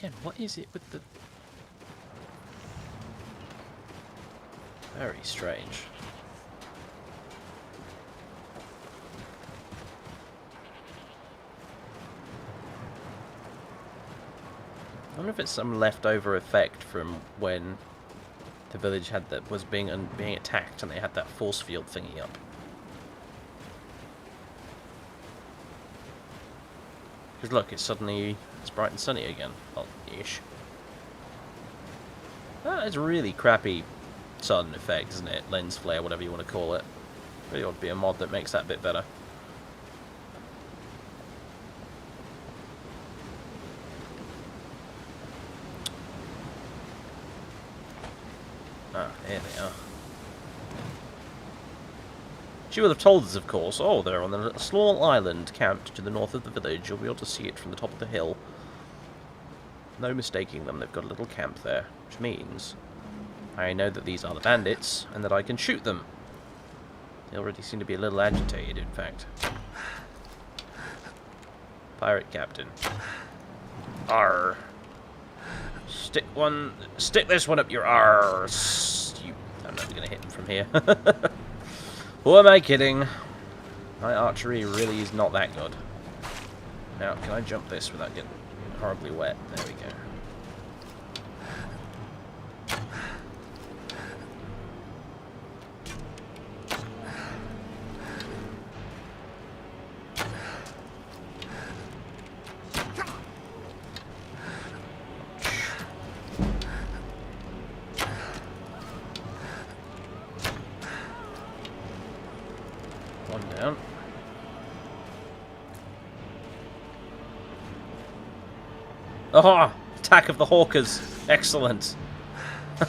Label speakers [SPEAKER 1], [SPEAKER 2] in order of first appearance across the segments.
[SPEAKER 1] Again, what is it with the... Very strange. I wonder if it's some leftover effect from when the village had that was being attacked and they had that force field thingy up. Because look, it's bright and sunny again. Well, ish. That is a really crappy sun effect, isn't it? Lens flare, whatever you want to call it. Really ought to be a mod that makes that a bit better. Ah, here they are. She would have told us, of course. Oh, they're on a small island camped to the north of the village. You'll be able to see it from the top of the hill. No mistaking them. They've got a little camp there, which means I know that these are the bandits and that I can shoot them. They already seem to be a little agitated, in fact. Pirate captain. Arr. Stick this one up your arse. I'm never going to hit him from here. Who am I kidding? My archery really is not that good. Now, can I jump this without getting horribly wet? There we go. One down. Oh! Attack of the Hawkers! Excellent! Oh,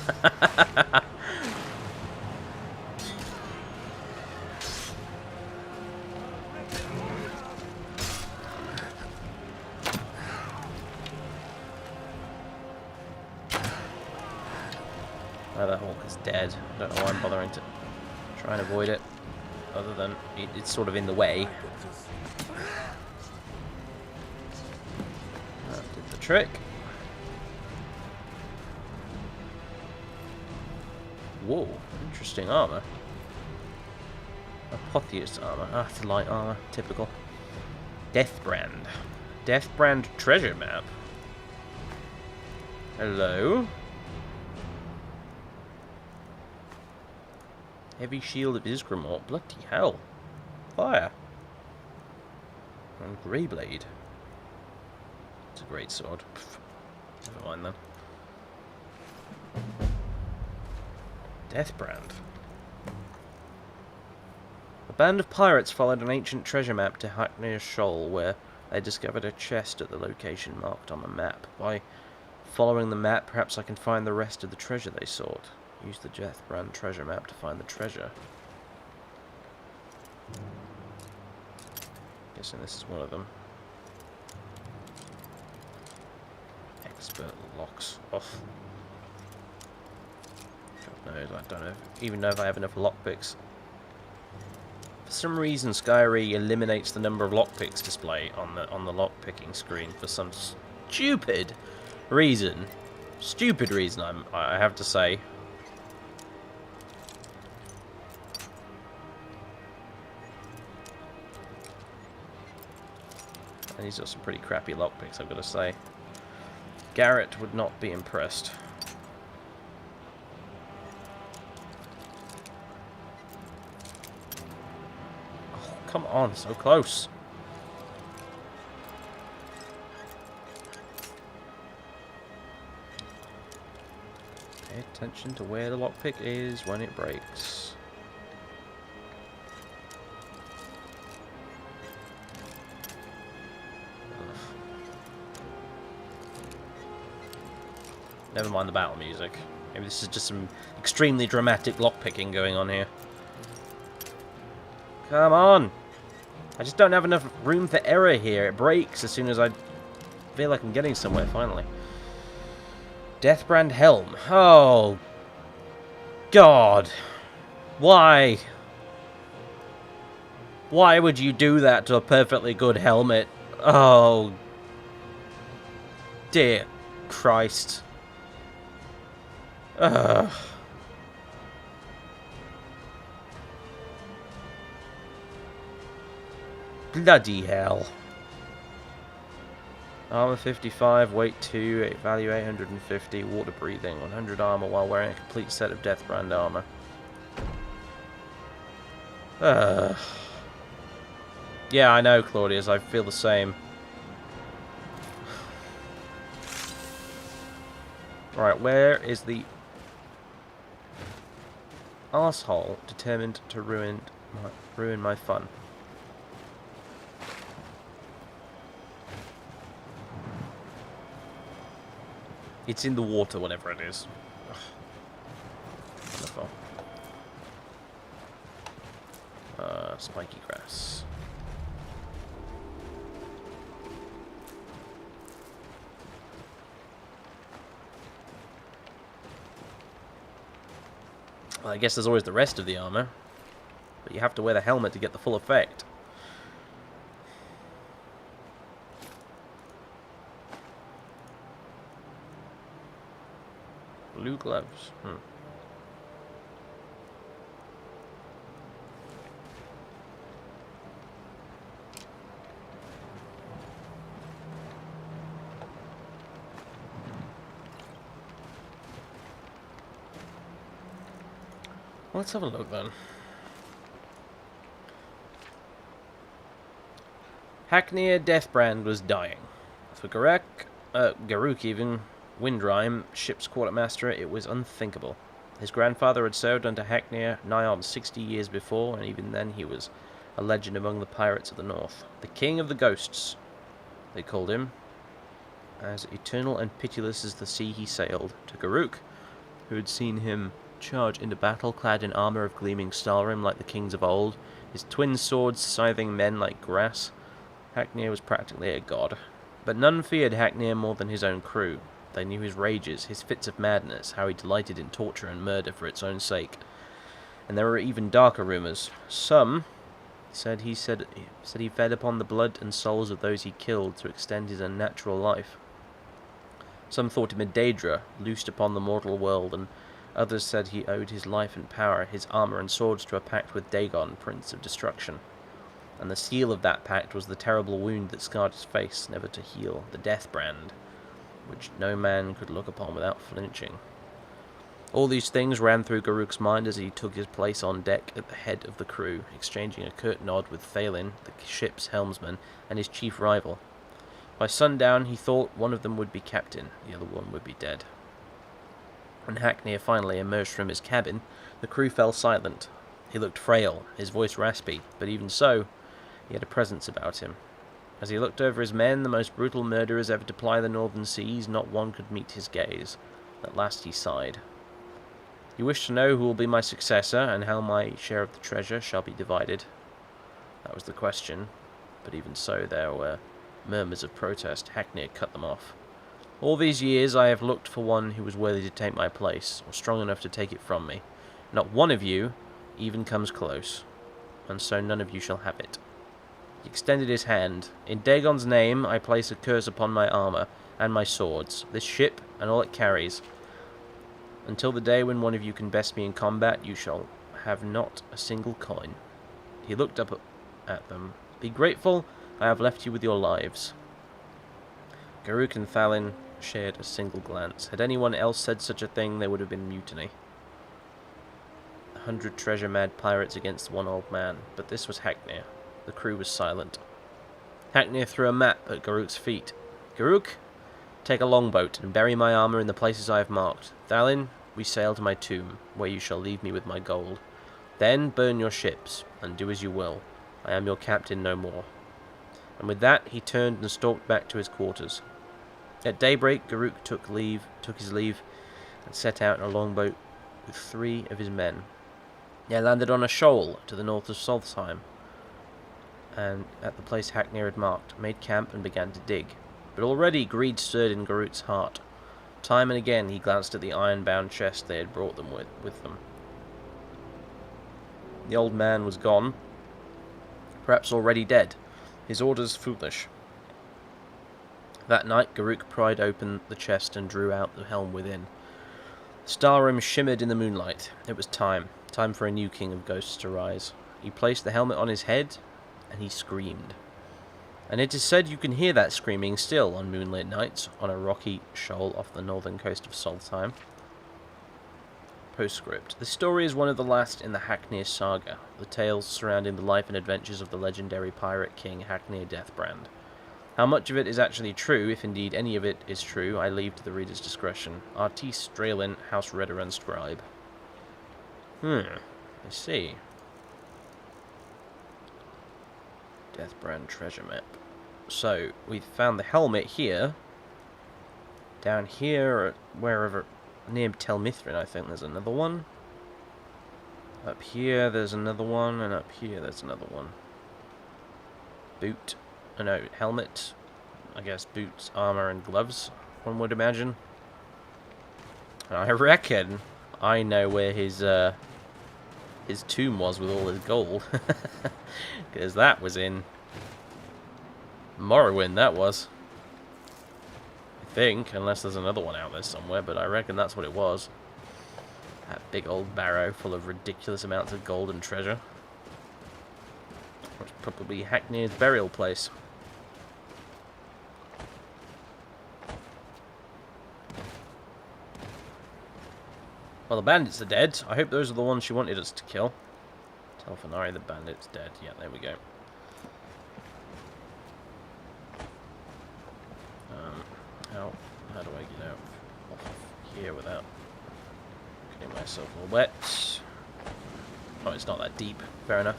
[SPEAKER 1] the Hawker's dead. I don't know why I'm bothering to try and avoid it. Other than it's sort of in the way. That did the trick. Whoa, interesting armor. Apotheus armor. Ah, it's light armor. Typical. Deathbrand. Deathbrand treasure map. Hello? Heavy shield of Isgramort. Bloody hell. Fire. And Greyblade. It's a great sword. Pff, never mind then. Deathbrand. A band of pirates followed an ancient treasure map to Hackney's Shoal, where they discovered a chest at the location marked on the map. By following the map, perhaps I can find the rest of the treasure they sought. Use the Deathbrand treasure map to find the treasure. Guessing this is one of them. Expert locks off. God knows, I don't even know if I have enough lockpicks. For some reason, Skyrim eliminates the number of lockpicks display on the lockpicking screen for some stupid reason. Stupid reason, I have to say. And he's got some pretty crappy lockpicks, I've got to say. Garrett would not be impressed. Oh, come on, so close. Pay attention to where the lockpick is when it breaks. Never mind the battle music. Maybe this is just some extremely dramatic lockpicking going on here. Come on! I just don't have enough room for error here. It breaks as soon as I feel like I'm getting somewhere, finally. Deathbrand Helm. Oh. God. Why? Why would you do that to a perfectly good helmet? Oh. Dear Christ. Ugh. Bloody hell. Armor 55, weight 2, value 850, water breathing, 100 armor while wearing a complete set of Deathbrand armor. Yeah, I know, Claudius, I feel the same. Right, where is the arsehole determined to ruin my fun? It's in the water, whatever it is. Ugh. Wonderful. Spiky grass. Well, I guess there's always the rest of the armor, but you have to wear the helmet to get the full effect. Blue gloves. Let's have a look then. Haknir Deathbrand was dying. For Garruk even, Windrime, ship's quartermaster, it was unthinkable. His grandfather had served under Haknir nigh on 60 years before, and even then he was a legend among the pirates of the north. The King of the Ghosts, they called him. As eternal and pitiless as the sea he sailed. To Garruk, who had seen him charge into battle clad in armor of gleaming Stalrim like the kings of old, his twin swords scything men like grass, Haknir was practically a god. But none feared Haknir more than his own crew. They knew his rages, his fits of madness, how he delighted in torture and murder for its own sake. And there were even darker rumours. Some said he fed upon the blood and souls of those he killed to extend his unnatural life. Some thought him a Daedra, loosed upon the mortal world, and others said he owed his life and power, his armor and swords to a pact with Dagon, Prince of Destruction. And the seal of that pact was the terrible wound that scarred his face, never to heal, the Deathbrand, which no man could look upon without flinching. All these things ran through Garruk's mind as he took his place on deck at the head of the crew, exchanging a curt nod with Thalin, the ship's helmsman, and his chief rival. By sundown, he thought one of them would be captain, the other one would be dead. When Haknir finally emerged from his cabin, the crew fell silent. He looked frail, his voice raspy, but even so, he had a presence about him. As he looked over his men, the most brutal murderers ever to ply the northern seas, not one could meet his gaze. At last he sighed. You wish to know who will be my successor, and how my share of the treasure shall be divided? That was the question, but even so there were murmurs of protest. Haknir cut them off. All these years I have looked for one who was worthy to take my place, or strong enough to take it from me. Not one of you even comes close, and so none of you shall have it. He extended his hand. In Dagon's name I place a curse upon my armor and my swords, this ship and all it carries. Until the day when one of you can best me in combat, you shall have not a single coin. He looked up at them. Be grateful, I have left you with your lives. Garruk and Thalin shared a single glance. Had anyone else said such a thing, there would have been mutiny. 100 treasure-mad pirates against one old man, but this was Haknir. The crew was silent. Haknir threw a map at Garruk's feet. Garruk, take a longboat and bury my armor in the places I have marked. Thalin, we sail to my tomb, where you shall leave me with my gold. Then burn your ships, and do as you will. I am your captain no more. And with that, he turned and stalked back to his quarters. At daybreak, Garruk took his leave, and set out in a longboat with 3 of his men. They landed on a shoal to the north of Solstheim, and at the place Haknir had marked, made camp and began to dig. But already greed stirred in Garruk's heart. Time and again he glanced at the iron-bound chest they had brought them with them. The old man was gone, perhaps already dead, his orders foolish. That night, Garuk pried open the chest and drew out the helm within. The starroom shimmered in the moonlight. It was time. Time for a new king of ghosts to rise. He placed the helmet on his head, and he screamed. And it is said you can hear that screaming still on moonlit nights on a rocky shoal off the northern coast of Solstheim. Postscript. The story is one of the last in the Haknir saga, the tales surrounding the life and adventures of the legendary pirate king Haknir Deathbrand. How much of it is actually true, if indeed any of it is true, I leave to the reader's discretion. Artis Strelin, House Reader and Scribe. I see. Deathbrand treasure map. So, we found the helmet here. Down here, wherever, near Tel Mithrin, I think there's another one. Up here, there's another one, and up here, there's another one. Boot. Oh no, helmet. I guess boots, armor, and gloves, one would imagine. I reckon I know where his tomb was with all his gold. Because that was in Morrowind, that was. I think, unless there's another one out there somewhere, but I reckon that's what it was. That big old barrow full of ridiculous amounts of gold and treasure. It's probably Haknir's burial place. Well, the bandits are dead. I hope those are the ones she wanted us to kill. Telfanari, the bandit's dead. Yeah, there we go. How do I get out off of here without getting myself all wet? Oh, it's not that deep. Fair enough.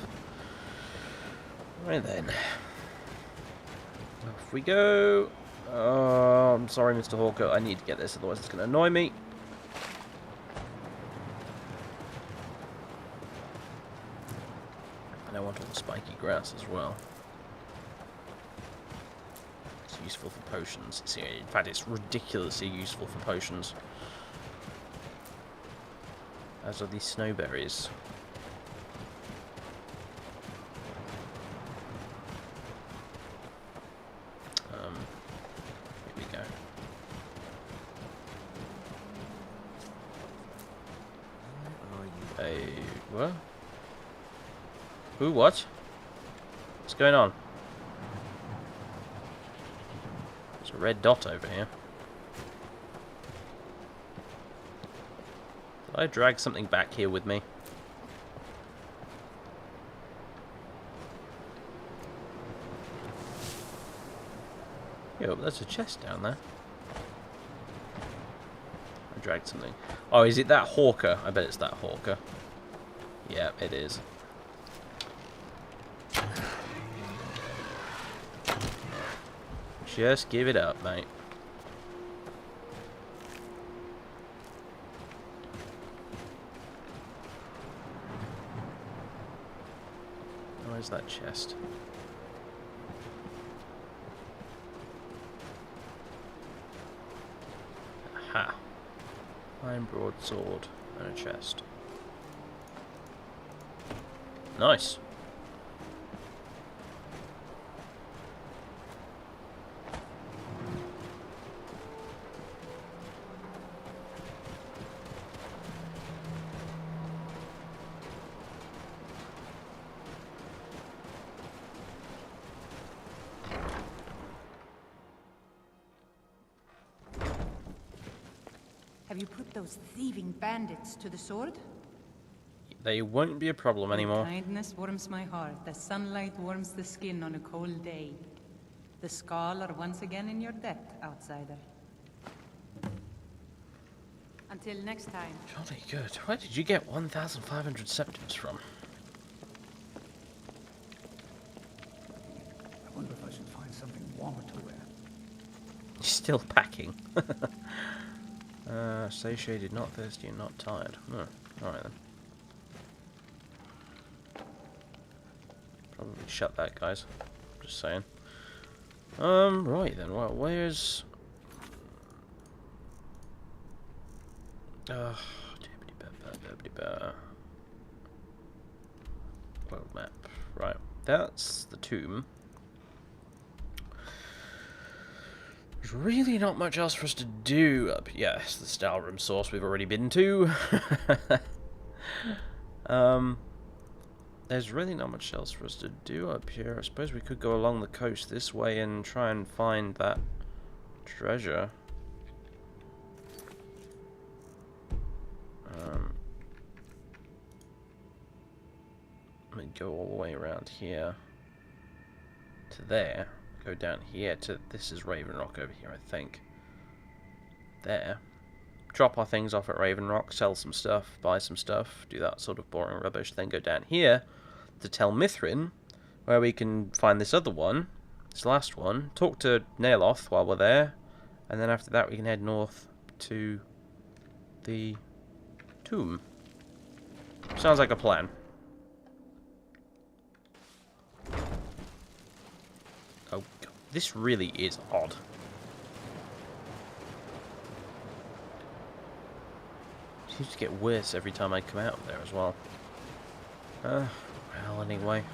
[SPEAKER 1] Right then. Off we go. Oh, I'm sorry, Mr. Hawker. I need to get this, otherwise it's going to annoy me. And I want all the spiky grass as well. It's useful for potions. See, in fact, it's ridiculously useful for potions. As are these snowberries. Here we go. Where are you? What? Who? What? What's going on? There's a red dot over here. Did I drag something back here with me? Yo, there's a chest down there. I dragged something. Oh, is it that hawker? I bet it's that hawker. Yeah, it is. Just give it up, mate. Where's that chest? Aha. Iron broadsword and a chest. Nice.
[SPEAKER 2] Have you put those thieving bandits to the sword?
[SPEAKER 1] They won't be a problem anymore.
[SPEAKER 2] Kindness warms my heart. The sunlight warms the skin on a cold day. The Skull are once again in your debt, outsider. Until next time.
[SPEAKER 1] Jolly good. Where did you get 1,500 septims from?
[SPEAKER 3] I wonder if I should find something warmer to wear.
[SPEAKER 1] You're still packing. Satiated, not thirsty, and not tired. Alright then. Probably shut that, guys. Just saying. Right then. Well, where's... World map. Right. That's the tomb. There's really not much else for us to do up. Yes, the style room source we've already been to. There's really not much else for us to do up here. I suppose we could go along the coast this way and try and find that treasure. Let me go all the way around here to there. Go down here to, this is Raven Rock over here, I think. There. Drop our things off at Raven Rock, sell some stuff, buy some stuff, do that sort of boring rubbish, then go down here to Tel Mithrin, where we can find this other one, this last one, talk to Naeloth while we're there, and then after that we can head north to the tomb. Sounds like a plan. Oh, God. This really is odd. Seems to get worse every time I come out of there as well. Well, anyway.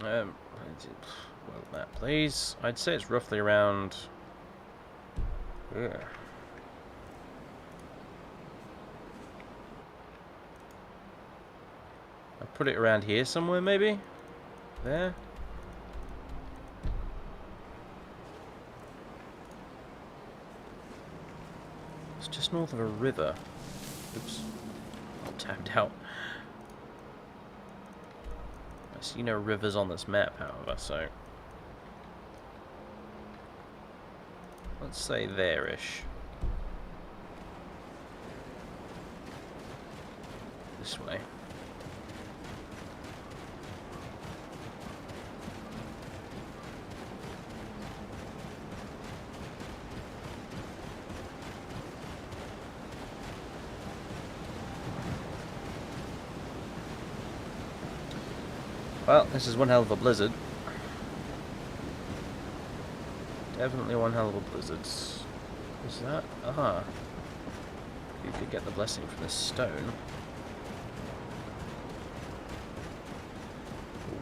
[SPEAKER 1] Well, that please. I'd say it's roughly around. Ugh. I'll put it around here somewhere, maybe? There? It's just north of a river. Oops. I'm tapped out. I see no rivers on this map, however, so... let's say there-ish. This way. Well, this is one hell of a blizzard. Definitely one hell of a blizzard. Is that? Ah. You could get the blessing from this stone.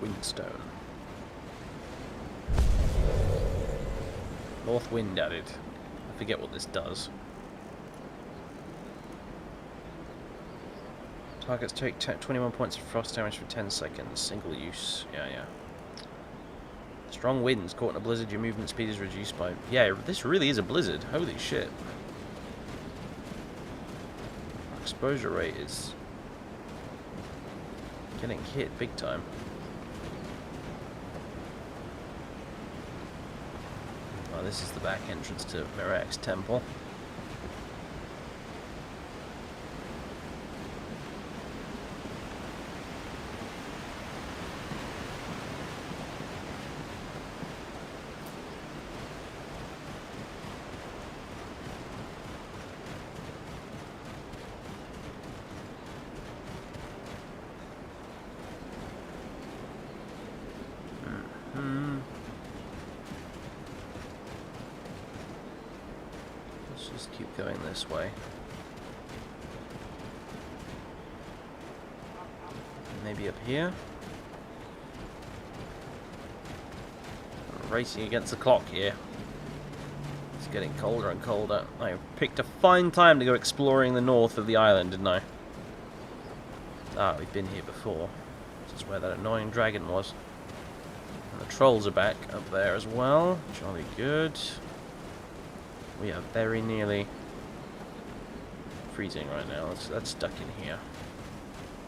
[SPEAKER 1] Windstone. North wind added. I forget what this does. Targets take 21 points of frost damage for 10 seconds. Single use. Yeah. Strong winds. Caught in a blizzard, your movement speed is reduced by... yeah, this really is a blizzard. Holy shit. Exposure rate is... getting hit big time. Oh, this is the back entrance to Mirak's temple. Let's just keep going this way. Maybe up here? I'm racing against the clock here. It's getting colder and colder. I picked a fine time to go exploring the north of the island, didn't I? Ah, we've been here before. This is where that annoying dragon was. And the trolls are back up there as well. Jolly good. We are very nearly freezing right now. Let's stuck in here.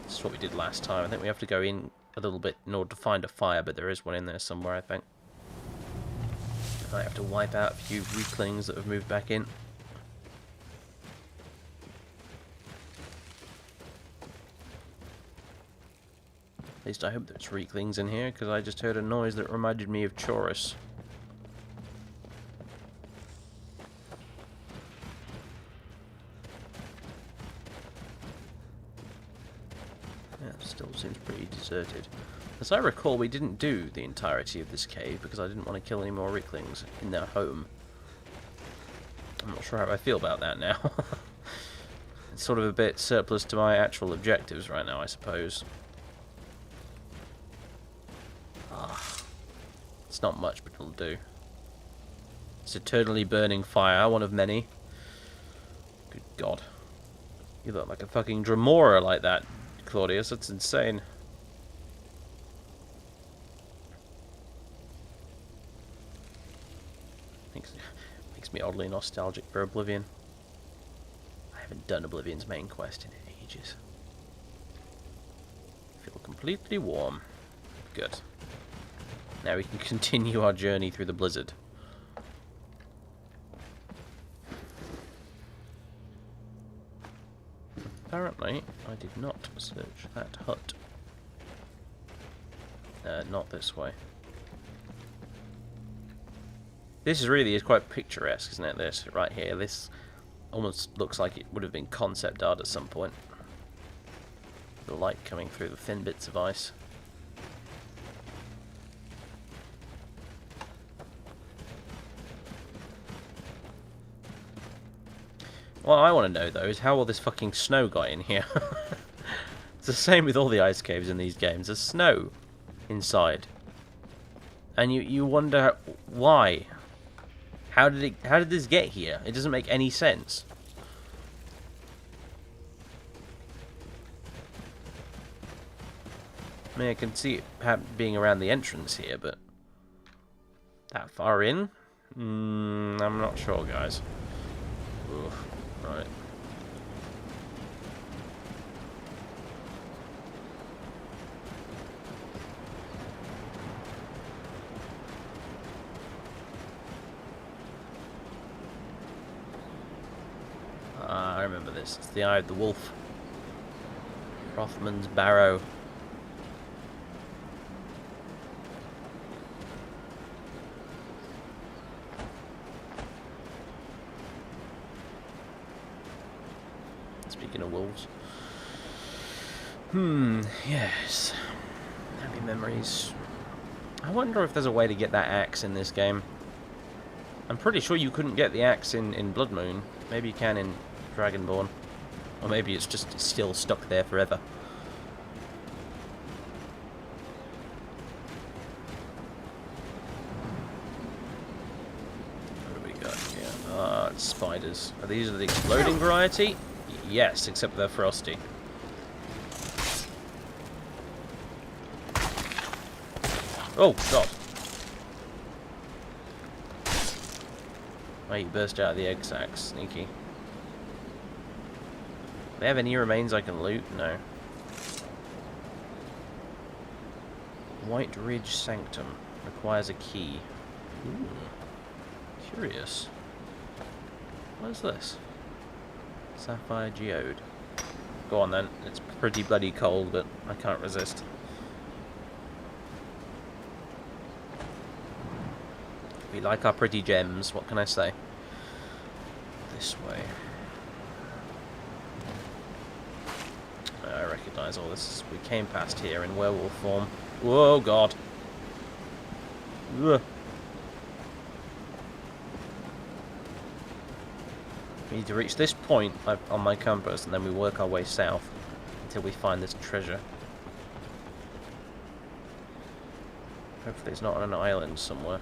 [SPEAKER 1] This is what we did last time. I think we have to go in a little bit in order to find a fire, but there is one in there somewhere, I think. I have to wipe out a few weaklings that have moved back in. At least I hope there's weaklings in here, because I just heard a noise that reminded me of Chorus. Yeah, it still seems pretty deserted. As I recall, we didn't do the entirety of this cave, because I didn't want to kill any more weaklings in their home. I'm not sure how I feel about that now. It's sort of a bit surplus to my actual objectives right now, I suppose. Ah. It's not much, but it'll do. It's eternally burning fire, one of many. Good God. You look like a fucking Dremora like that, Claudius. That's insane. Makes me oddly nostalgic for Oblivion. I haven't done Oblivion's main quest in ages. Feel completely warm. Good. Now we can continue our journey through the blizzard. Apparently, I did not search that hut. Not this way. This is quite picturesque, isn't it? This right here. This almost looks like it would have been concept art at some point. The light coming through the thin bits of ice. What I want to know, though, is how all this fucking snow got in here. It's the same with all the ice caves in these games. There's snow inside. And you wonder why. How did this get here? It doesn't make any sense. I mean, I can see it being around the entrance here, but that far in? I'm not sure, guys. Oof. Right. I remember this. It's the Eye of the Wolf. Rothman's Barrow. Speaking of wolves. Yes. Happy memories. I wonder if there's a way to get that axe in this game. I'm pretty sure you couldn't get the axe in Blood Moon. Maybe you can in Dragonborn. Or maybe it's just still stuck there forever. What do we got here? Ah, it's spiders. Are these the exploding variety? Yes, except they're frosty. Oh, God. Oh, you burst out of the egg sacs. Sneaky. Do they have any remains I can loot? No. White Ridge Sanctum. Requires a key. Ooh. Curious. What is this? Sapphire Geode. Go on then. It's pretty bloody cold, but I can't resist. We like our pretty gems, what can I say? This way. I recognise all this. We came past here in werewolf form. Whoa, God. Ugh. We need to reach this point on my compass, and then we work our way south until we find this treasure. Hopefully it's not on an island somewhere.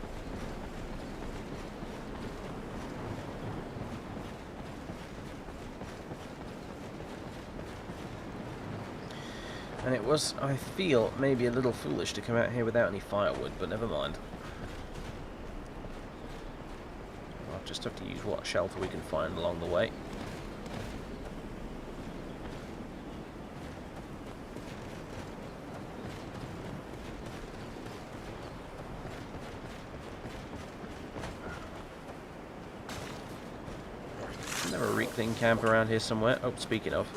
[SPEAKER 1] And it was, I feel, maybe a little foolish to come out here without any firewood, but never mind. I'll just have to use what shelter we can find along the way. Isn't there a Reekling camp around here somewhere? Oh, speaking of.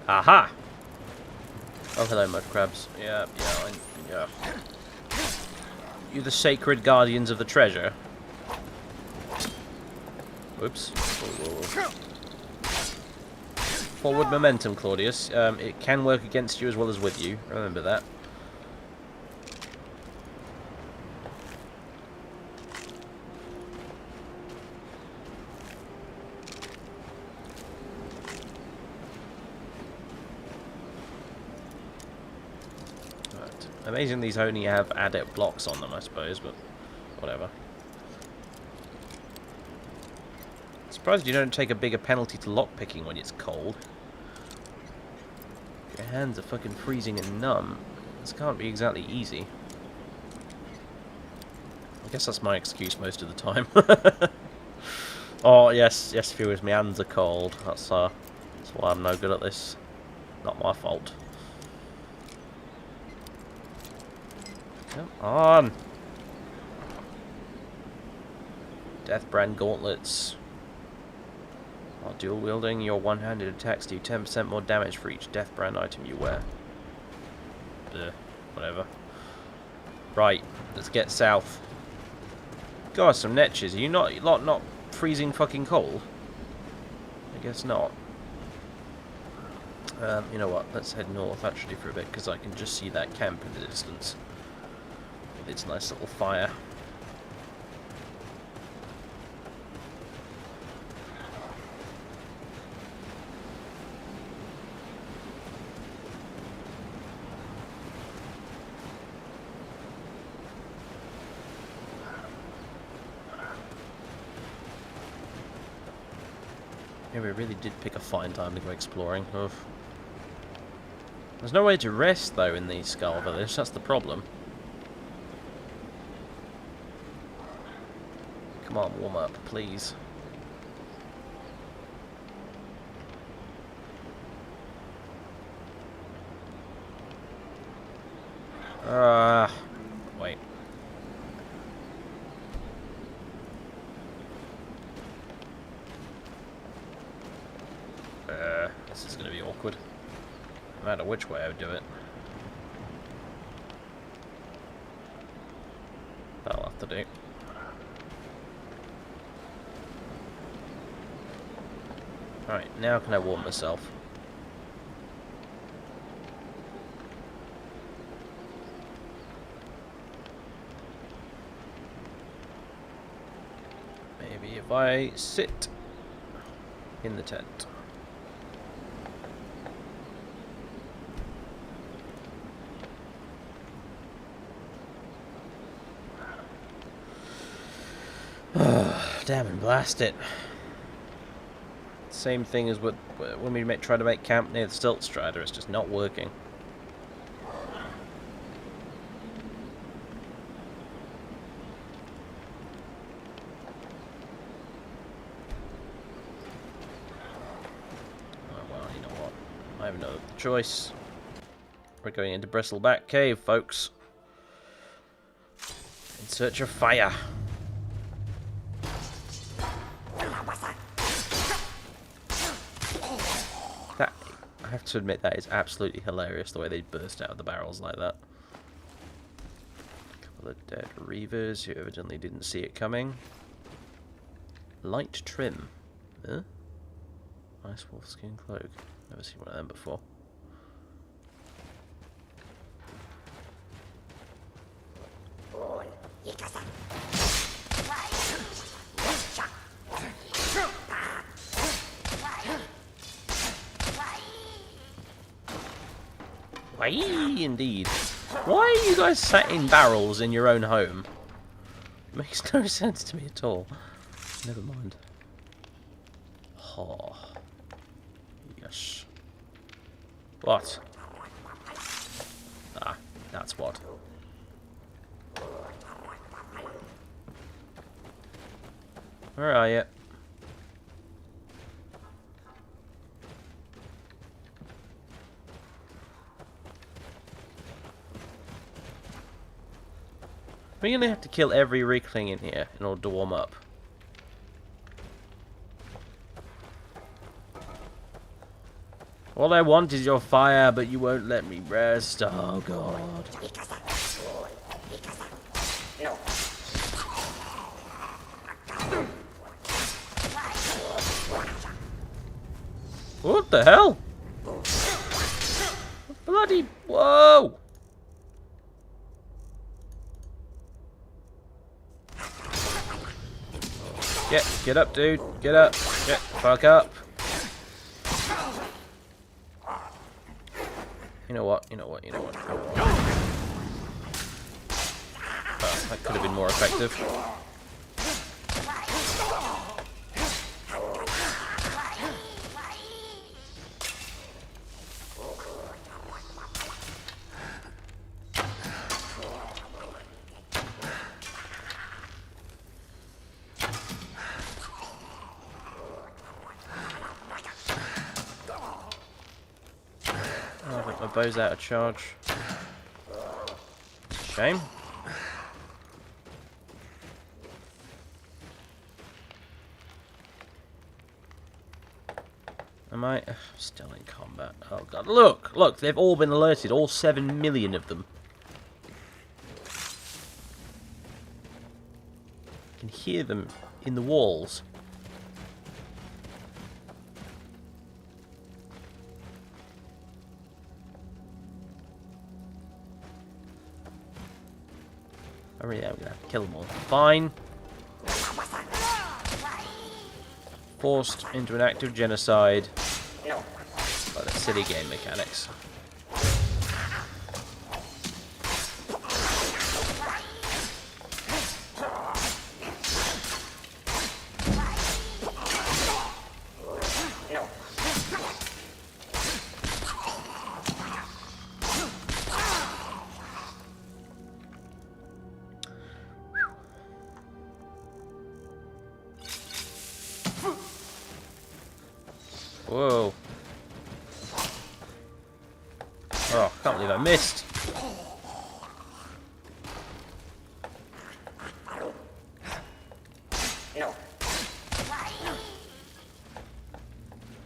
[SPEAKER 1] Aha! Oh, hello, mud crabs. Yeah. You the sacred guardians of the treasure. Whoops. Whoa. Forward momentum, Claudius. It can work against you as well as with you. Remember that. Amazing these only have adept blocks on them, I suppose, but whatever. Surprised you don't take a bigger penalty to lockpicking when it's cold. Your hands are fucking freezing and numb. This can't be exactly easy. I guess that's my excuse most of the time. Oh, yes, viewers, my hands are cold. That's why I'm no good at this. Not my fault. Come on! Deathbrand gauntlets. While dual wielding, your one-handed attacks do 10% more damage for each Deathbrand item you wear. Whatever. Right, let's get south. God, some netches. Are you not freezing fucking cold? I guess not. You know what? Let's head north actually for a bit, because I can just see that camp in the distance with its nice little fire. Yeah, we really did pick a fine time to go exploring. Ugh. There's no way to rest, though, in the Skull Village. That's the problem. Come on, warm up, please. Wait. This is going to be awkward. No matter which way I would do it. That'll have to do. Alright, now can I warm myself? Maybe if I sit in the tent. Damn and blast it. Same thing as when we try to make camp near the Stilt Strider, it's just not working. Oh well, you know what? I have no choice. We're going into Bristleback Cave, folks. In search of fire. I have to admit that is absolutely hilarious the way they burst out of the barrels like that. A couple of dead reavers who evidently didn't see it coming. Light trim. Huh? Nice wolfskin cloak. Never seen one of them before. Why, indeed. Why are you guys sat in barrels in your own home? It makes no sense to me at all. Never mind. Oh. Yes. What? Ah, that's what. Where are you? We're gonna have to kill every Reekling in here in order to warm up. All I want is your fire, but you won't let me rest. Oh god. What the hell? Bloody whoa! Get up, dude. Get up. Get the fuck up. You know what? Oh, that could have been more effective. Oh, but my bow's out of charge. Shame. Am I still in combat? Oh god. Look! Look, they've all been alerted. All 7 million of them. I can hear them in the walls. Oh yeah, we're gonna have to kill them all. Fine. Forced into an act of genocide by the silly game mechanics. Whoa. Oh, I can't believe I missed.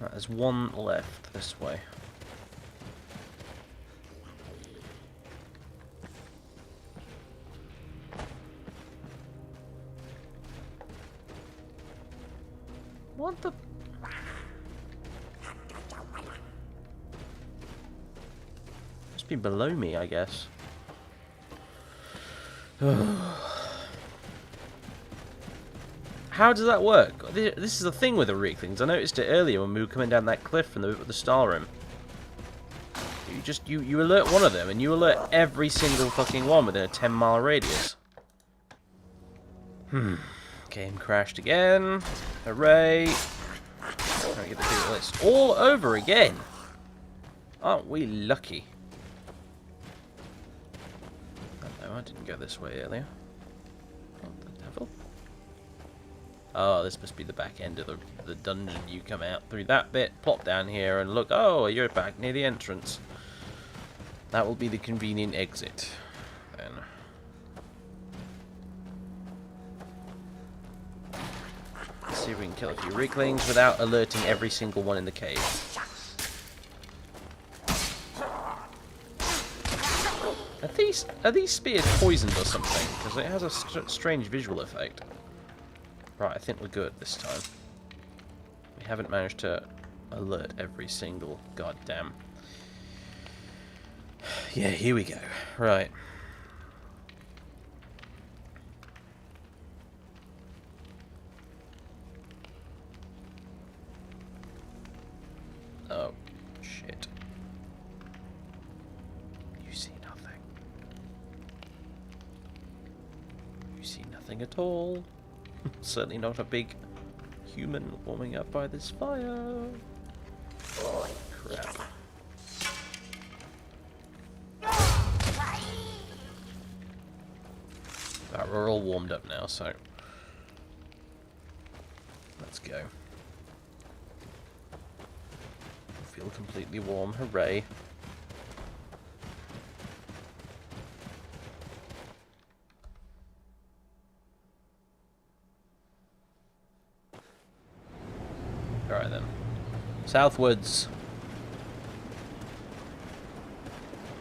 [SPEAKER 1] Right, there's one left this way. What the... Must be below me, I guess. How does that work? This is the thing with the Reeklings. I noticed it earlier when we were coming down that cliff from the star room. You alert one of them, and you alert every single fucking one within a 10-mile radius. Game crashed again. Hooray! Trying to get the big list all over again. Aren't we lucky? Oh, no, I didn't go this way earlier. What the devil? Oh, this must be the back end of the dungeon. You come out through that bit, plop down here, and look. Oh, you're back near the entrance. That will be the convenient exit, then. Let's see if we can kill a few Reeklings without alerting every single one in the cave. Are these spears poisoned or something? Because it has a strange visual effect. Right, I think we're good this time. We haven't managed to alert every single goddamn... Yeah, here we go. Right. Oh, shit. You see nothing. You see nothing at all. Certainly not a big human warming up by this fire. Oh, crap. Right, we're all warmed up now, so let's go. Feel completely warm, hooray. Alright then. Southwards.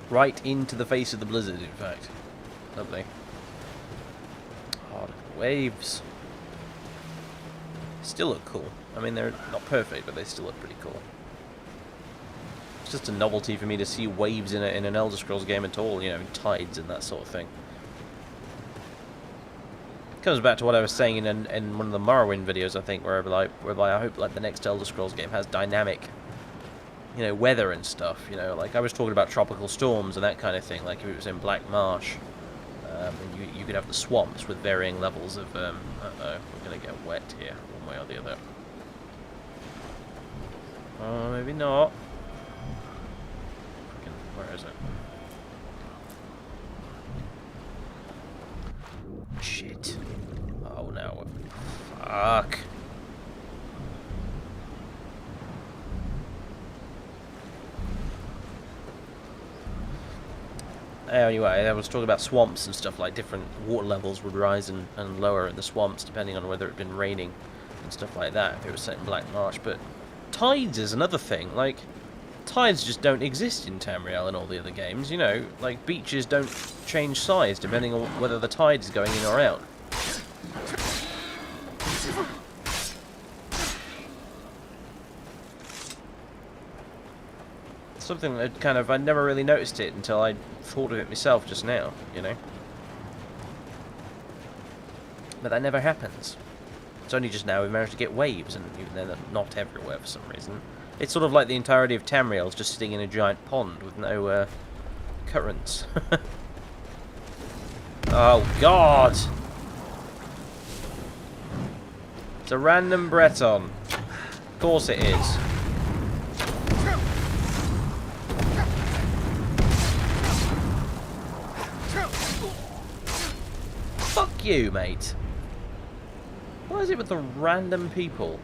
[SPEAKER 1] Right into the face of the blizzard, in fact. Lovely. Oh, look at the waves. Still look cool. I mean, they're not perfect, but they still look pretty cool. It's just a novelty for me to see waves in an Elder Scrolls game at all, you know, tides and that sort of thing. Comes back to what I was saying in one of the Morrowind videos, I think, whereby I hope like the next Elder Scrolls game has dynamic, you know, weather and stuff. You know, like I was talking about tropical storms and that kind of thing. Like if it was in Black Marsh, And you could have the swamps with varying levels of, uh-oh, we're gonna get wet here, one way or the other. Oh, maybe not. Where is it? Shit. Oh no. Fuck. Anyway, I was talking about swamps and stuff, like different water levels would rise and lower in the swamps depending on whether it had been raining and stuff like that, if it was set in Black Marsh. But tides is another thing. Like, tides just don't exist in Tamriel and all the other games, you know. Like, beaches don't change size depending on whether the tide is going in or out. Something that kind of, I never really noticed it until I thought of it myself just now, you know. But that never happens. It's only just now we've managed to get waves, and even then they're not everywhere for some reason. It's sort of like the entirety of Tamriel is just sitting in a giant pond with no currents. Oh God! It's a random Breton. Of course it is. Fuck you, mate. What is it with the random people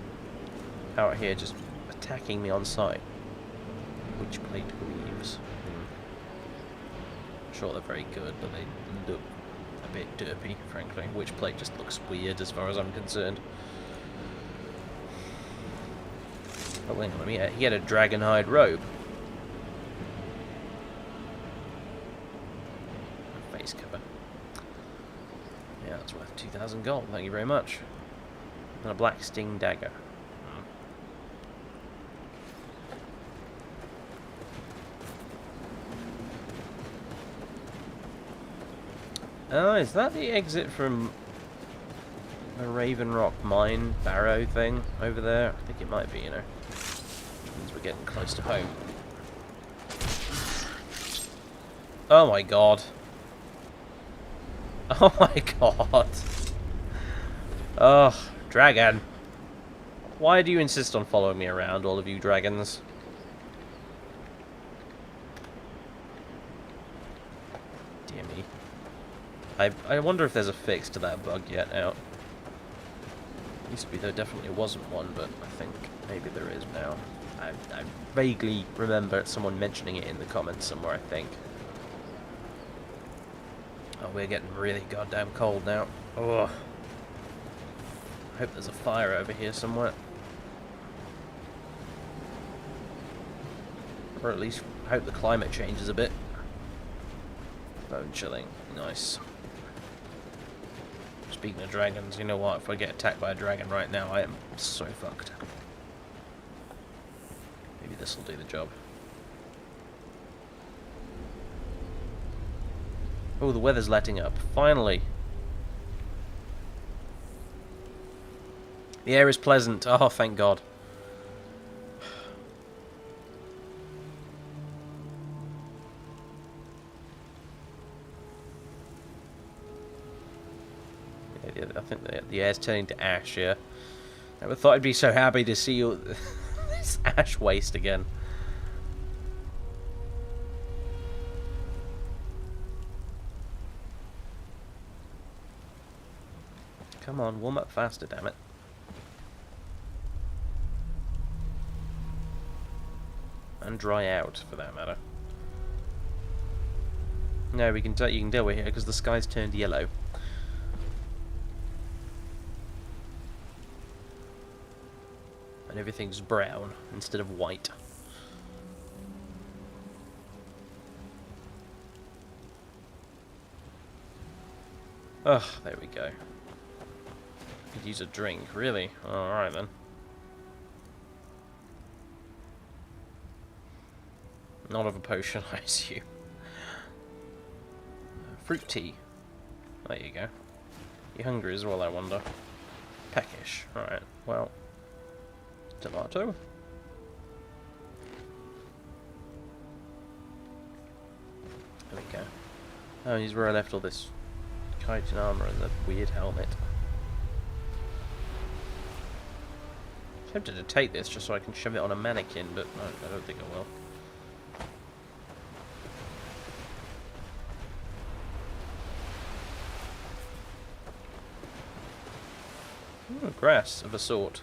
[SPEAKER 1] out here just attacking me on sight? Witch plate weaves. I'm sure they're very good, but they look a bit derpy, frankly. Witch plate just looks weird as far as I'm concerned. Oh, hang on a minute. He had a dragon hide robe. Face cover. Yeah, that's worth 2,000 gold. Thank you very much. And a black sting dagger. Oh, is that the exit from the Raven Rock mine barrow thing over there? I think it might be, you know. Means we're getting close to home. Oh my god. Oh my god. Oh, dragon. Why do you insist on following me around, all of you dragons? Dear me. I wonder if there's a fix to that bug yet now. Used to be there definitely wasn't one, but I think maybe there is now. I vaguely remember someone mentioning it in the comments somewhere, I think. Oh, we're getting really goddamn cold now. Oh. I hope there's a fire over here somewhere. Or at least I hope the climate changes a bit. Bone chilling. Nice. Speaking of dragons, you know what? If I get attacked by a dragon right now, I am so fucked. Maybe this will do the job. Oh, the weather's letting up. Finally. The air is pleasant. Oh, thank God. I think the air's turning to ash, yeah. I never thought I'd be so happy to see all this ash waste again. Come on, warm up faster, damn it. And dry out, for that matter. No, we can you can deal with it because the sky's turned yellow. And everything's brown instead of white. Ugh, there we go. Could use a drink, really? Alright then. Not of a potion, I assume. Fruit tea. There you go. You hungry as well, I wonder? Peckish. Alright, well. Tomato. There we go. Oh, here's where I left all this Titan armor and the weird helmet. I'm tempted to take this just so I can shove it on a mannequin, but I don't think I will. Ooh, grass of a sort.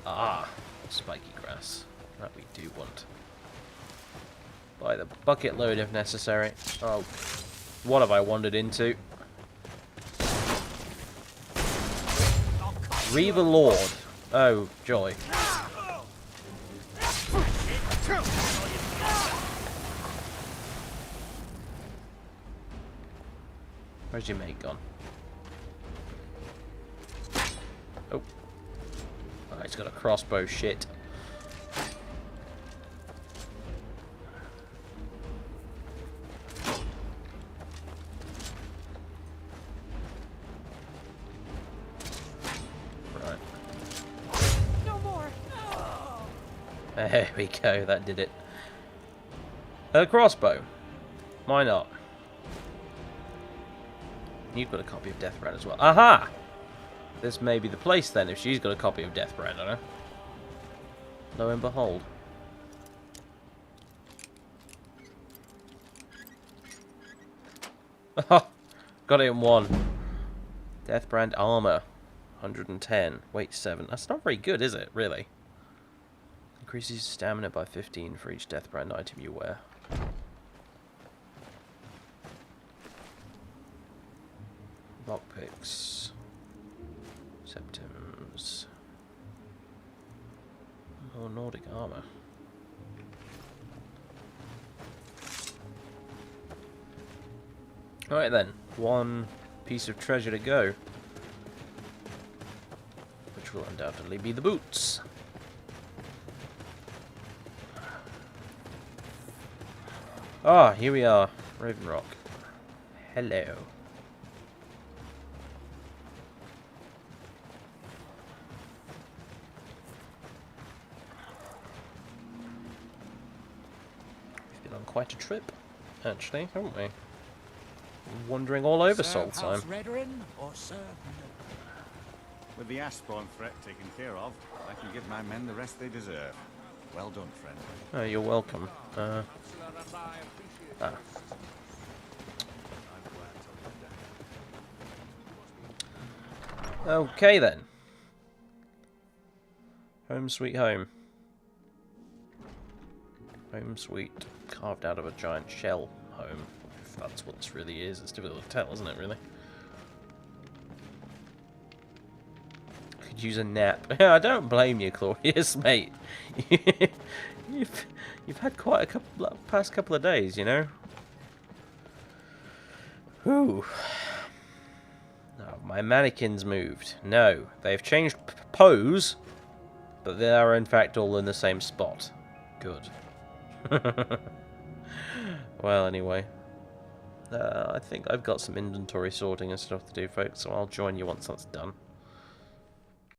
[SPEAKER 1] Ah, spiky grass. That we do want. By the bucket load if necessary. Oh, what have I wandered into? Reaver Lord. Oh, joy. Where's your mate gone? Oh. Oh, he's got a crossbow, shit. Right.
[SPEAKER 2] No more.
[SPEAKER 1] There we go, that did it. A crossbow. Why not? You've got a copy of Deathbrand as well. Aha! This may be the place then, if she's got a copy of Deathbrand, I don't know. Lo and behold. Got it in one. Deathbrand armor. 110. Weight 7. That's not very good, is it, really? Increases stamina by 15 for each Deathbrand item you wear. Lockpicks. Septums. More Nordic armor. Alright then, one piece of treasure to go. Which will undoubtedly be the boots. Ah, here we are. Raven Rock. Hello. We've been on quite a trip, actually, haven't we? Wandering all over Solstheim.
[SPEAKER 4] With the Ashbourne threat taken care of, I can give my men the rest they deserve. Well done, friend.
[SPEAKER 1] Oh, you're welcome. Okay then. Home sweet home. Home sweet. Carved out of a giant shell home. If that's what this really is. It's difficult to tell, isn't it, really? Could use a nap. I don't blame you, Claudius, mate. You've had quite a past couple of days, you know? Whew. No, my mannequins moved. No, they've changed pose, but they are in fact all in the same spot. Good. Well, anyway. I think I've got some inventory sorting and stuff to do, folks, so I'll join you once that's done.